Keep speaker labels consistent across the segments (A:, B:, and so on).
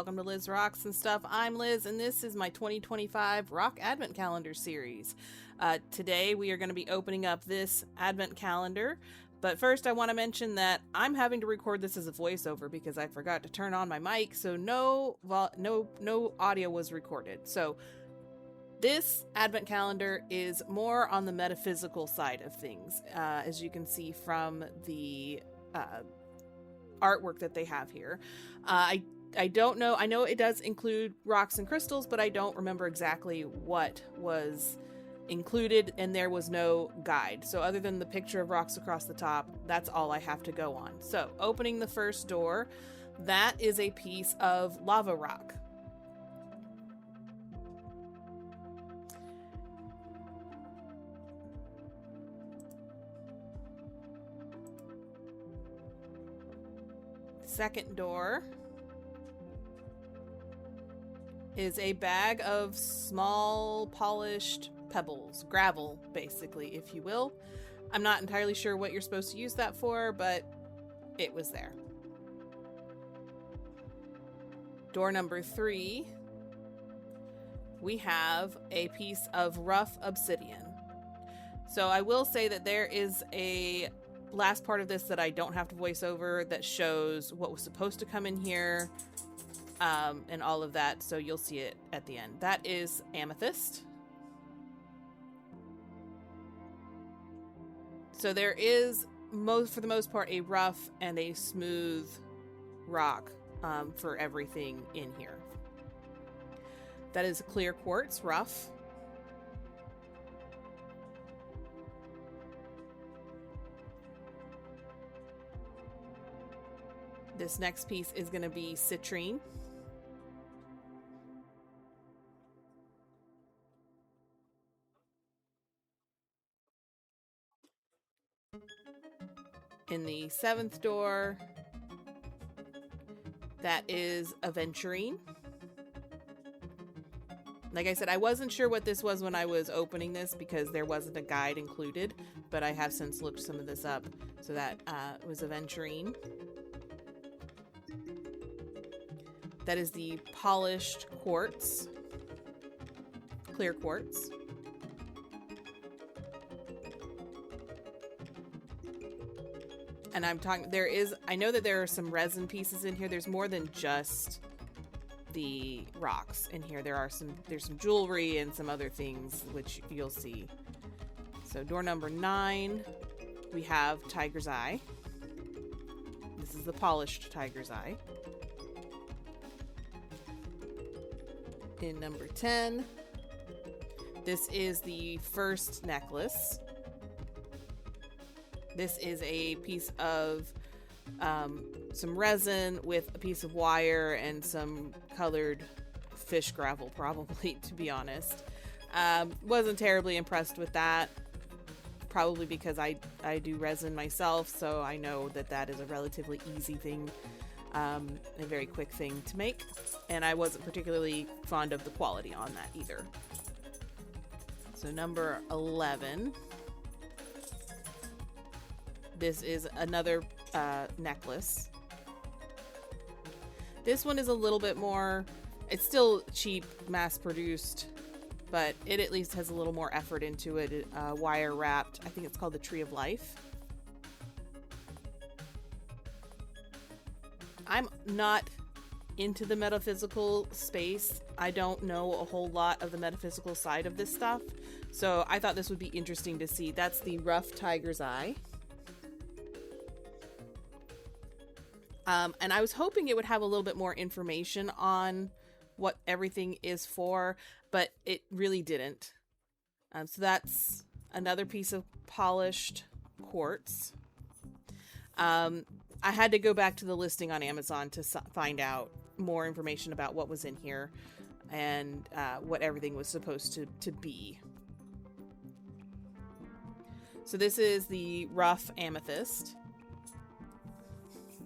A: welcome to Liz Rocks and Stuff. I'm Liz, and this is my 2025 Rock Advent Calendar series. Today we are going to be opening up this Advent Calendar, but first I want to mention that I'm having to record this as a voiceover because I forgot to turn on my mic, so no audio was recorded. So this Advent Calendar is more on the metaphysical side of things, as you can see from the artwork that they have here. I don't know. I know it does include rocks and crystals, but I don't remember exactly what was included, and there was no guide. So other than the picture of rocks across the top, that's all I have to go on. So opening the first door, that is a piece of lava rock. Second door is a bag of small polished pebbles, gravel basically, if you will. I'm not entirely sure what you're supposed to use that for, but it was there. Door number 3, we have a piece of rough obsidian. So I will say that there is a last part of this that I don't have to voice over that shows what was supposed to come in here, and all of that, so you'll see it at the end. That is amethyst. So there is, for the most part, a rough and a smooth rock for everything in here. That is a clear quartz rough. This next piece is going to be citrine. In the 7th door, that is aventurine. Like I said, I wasn't sure what this was when I was opening this because there wasn't a guide included, but I have since looked some of this up. So that was aventurine. That is the polished quartz, clear quartz. And I'm talking, I know that there are some resin pieces in here. There's more than just the rocks in here. There's some jewelry and some other things, which you'll see. So door number 9, we have tiger's eye. This is the polished tiger's eye. In number 10, this is the first necklace. This is a piece of some resin with a piece of wire and some colored fish gravel, probably, to be honest. Wasn't terribly impressed with that, probably because I do resin myself, so I know that is a relatively easy thing, a very quick thing to make, and I wasn't particularly fond of the quality on that either. So number 11. This is another necklace. This one is a little bit more, it's still cheap, mass-produced, but it at least has a little more effort into it. Wire wrapped. I think it's called the Tree of Life. I'm not into the metaphysical space. I don't know a whole lot of the metaphysical side of this stuff, so I thought this would be interesting to see. That's the rough tiger's eye. And I was hoping it would have a little bit more information on what everything is for, but it really didn't. So that's another piece of polished quartz. I had to go back to the listing on Amazon to find out more information about what was in here and what everything was supposed to be. So this is the rough amethyst.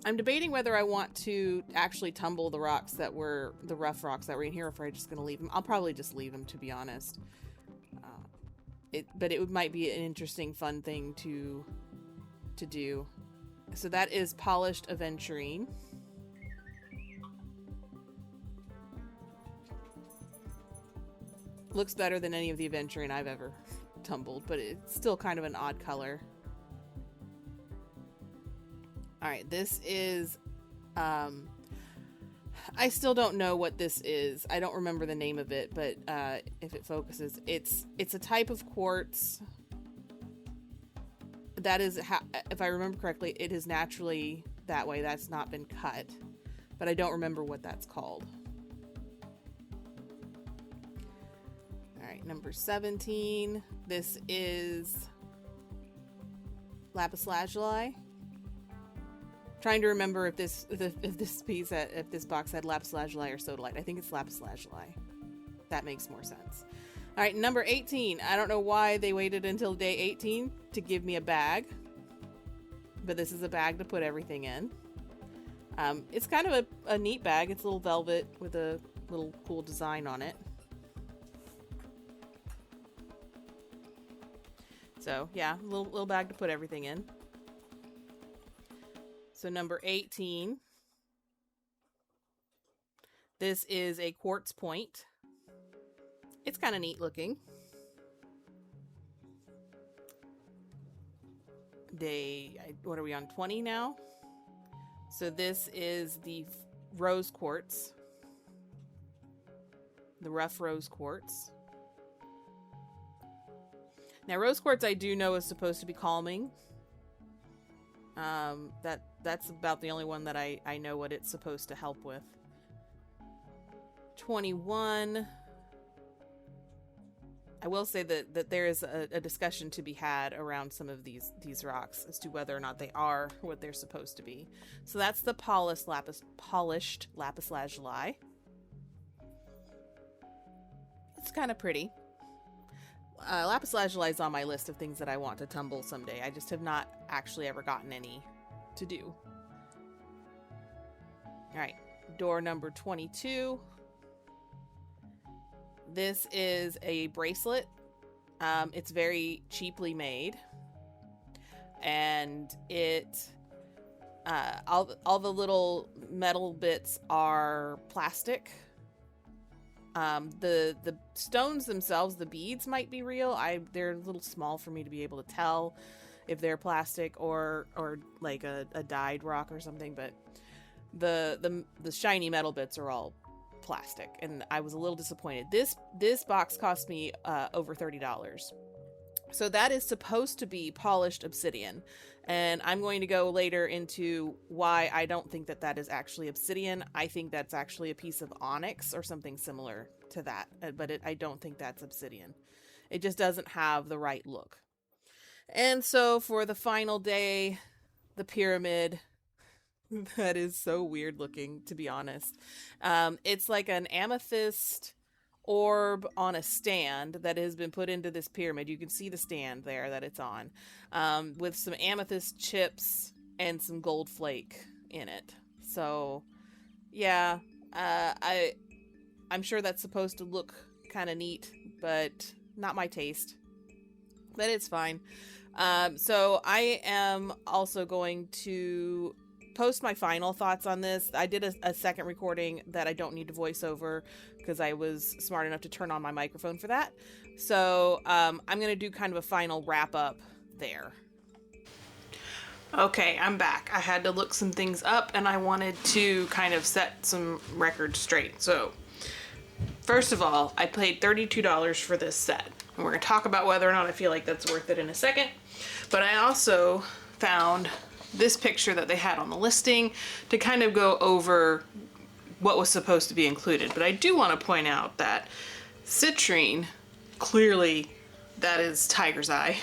A: I'm debating whether I want to actually tumble the rough rocks that were in here, or if I'm just going to leave them. I'll probably just leave them, to be honest. But it might be an interesting, fun thing to do. So that is polished aventurine. Looks better than any of the aventurine I've ever tumbled, but it's still kind of an odd color. Alright, this is, I still don't know what this is. I don't remember the name of it, but if it focuses, it's a type of quartz that is, if I remember correctly, it is naturally that way. That's not been cut, but I don't remember what that's called. All right, number 17. This is lapis lazuli. Trying to remember if this box had lapis lazuli or sodalite. I think it's lapis lazuli. That makes more sense. All right, number 18. I don't know why they waited until day 18 to give me a bag, but this is a bag to put everything in. It's kind of a neat bag. It's a little velvet with a little cool design on it. So yeah, little bag to put everything in. So number 18. This is a quartz point. It's kind of neat looking. What are we on, 20 now? So this is the rose quartz. The rough rose quartz. Now rose quartz I do know is supposed to be calming. That's about the only one that I know what it's supposed to help with. 21. I will say that there is a discussion to be had around some of these rocks as to whether or not they are what they're supposed to be. So that's the polished lapis lazuli. It's kind of pretty. Lapis lazuli is on my list of things that I want to tumble someday. I just have not actually ever gotten any to do. All right, door number 22. This is a bracelet. It's very cheaply made, and all the little metal bits are plastic. The stones themselves, the beads might be real. They're a little small for me to be able to tell if they're plastic or like a dyed rock or something, but the shiny metal bits are all plastic, and I was a little disappointed. This box cost me over $30. So that is supposed to be polished obsidian, and I'm going to go later into why I don't think that is actually obsidian. I think that's actually a piece of onyx or something similar to that, but I don't think that's obsidian. It just doesn't have the right look. And so for the final day, the pyramid, that is so weird looking, to be honest. It's like an amethyst orb on a stand that has been put into this pyramid. You can see the stand there that it's on, with some amethyst chips and some gold flake in it. So yeah, I'm sure that's supposed to look kind of neat, but not my taste. But it's fine. So I am also going to post my final thoughts on this. I did a second recording that I don't need to voice over because I was smart enough to turn on my microphone for that. So I'm going to do kind of a final wrap up there. Okay, I'm back. I had to look some things up and I wanted to kind of set some records straight. So first of all, I paid $32 for this set. And we're going to talk about whether or not I feel like that's worth it in a second. But I also found this picture that they had on the listing to kind of go over what was supposed to be included. But I do want to point out that citrine, clearly that is tiger's eye.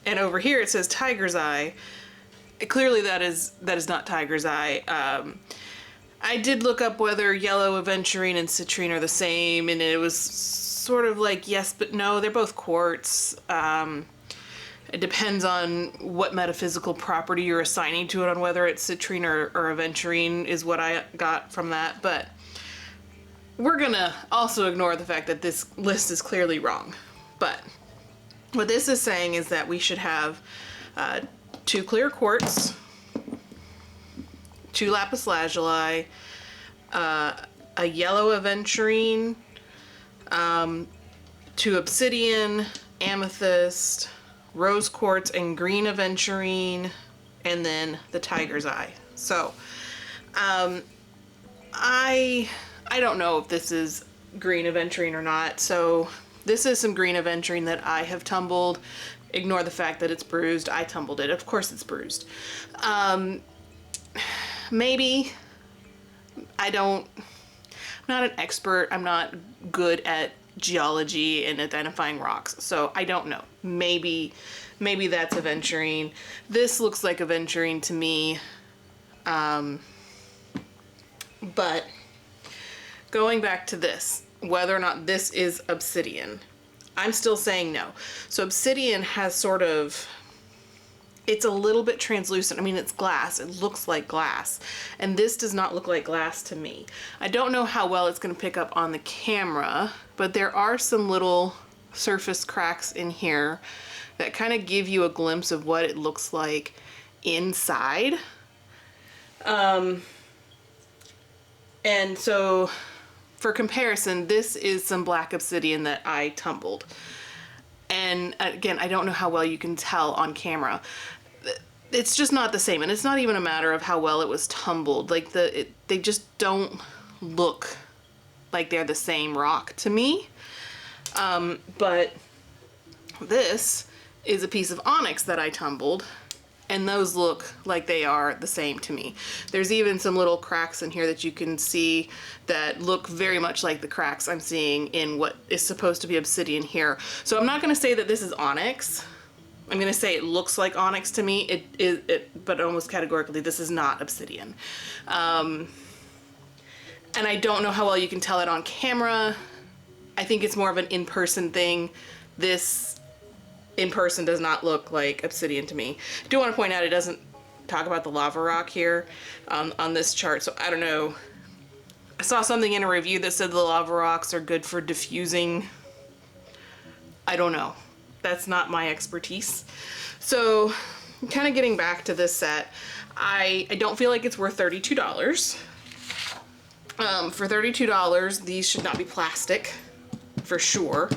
A: And over here it says tiger's eye. Clearly that is not tiger's eye. I did look up whether yellow aventurine and citrine are the same, and it was sort of like yes but no. They're both quartz. It depends on what metaphysical property you're assigning to it, on whether it's citrine or aventurine is what I got from that. But we're gonna also ignore the fact that this list is clearly wrong. But what this is saying is that we should have 2 clear quartz, 2 lapis lazuli, a yellow aventurine, to obsidian, amethyst, rose quartz, and green aventurine, and then the tiger's eye. So I don't know if this is green aventurine or not. So this is some green aventurine that I have tumbled. Ignore the fact that it's bruised. I tumbled it. Of course it's bruised. Maybe. I'm not an expert. I'm not good at geology and identifying rocks. So I don't know. Maybe that's aventurine. This looks like aventurine to me. But going back to this, whether or not this is obsidian, I'm still saying no. So obsidian has sort of, it's a little bit translucent. I mean, it's glass. It looks like glass. And this does not look like glass to me. I don't know how well it's going to pick up on the camera, but there are some little surface cracks in here that kind of give you a glimpse of what it looks like inside. And so for comparison, this is some black obsidian that I tumbled. And again, I don't know how well you can tell on camera. It's just not the same. And it's not even a matter of how well it was tumbled. Like they just don't look like they're the same rock to me. But this is a piece of onyx that I tumbled, and those look like they are the same to me. There's even some little cracks in here that you can see that look very much like the cracks I'm seeing in what is supposed to be obsidian here. So I'm not going to say that this is onyx. I'm going to say it looks like onyx to me, but almost categorically this is not obsidian. And I don't know how well you can tell it on camera. I think it's more of an in-person thing. This in person does not look like obsidian to me. I do want to point out it doesn't talk about the lava rock here on this chart, so I don't know. I saw something in a review that said the lava rocks are good for diffusing. I don't know. That's not my expertise. So kind of getting back to this set, I don't feel like it's worth $32. For $32, these should not be plastic, for sure.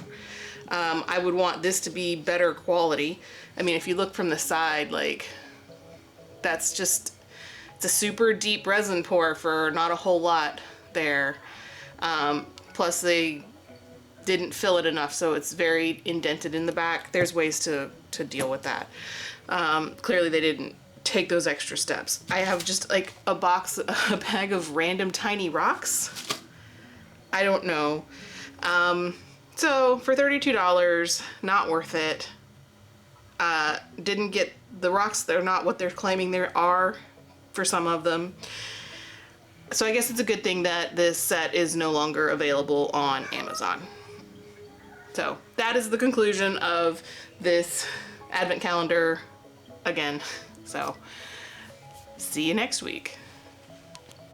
A: I would want this to be better quality. I mean, if you look from the side, like, that's just, it's a super deep resin pour for not a whole lot there. Plus they didn't fill it enough, so it's very indented in the back. There's ways to deal with that. Clearly they didn't take those extra steps. I have just like a bag of random tiny rocks. I don't know. So for $32, not worth it. Didn't get the rocks. They're not what they're claiming there are for some of them. So I guess it's a good thing that this set is no longer available on Amazon. So that is the conclusion of this advent calendar again. So see you next week.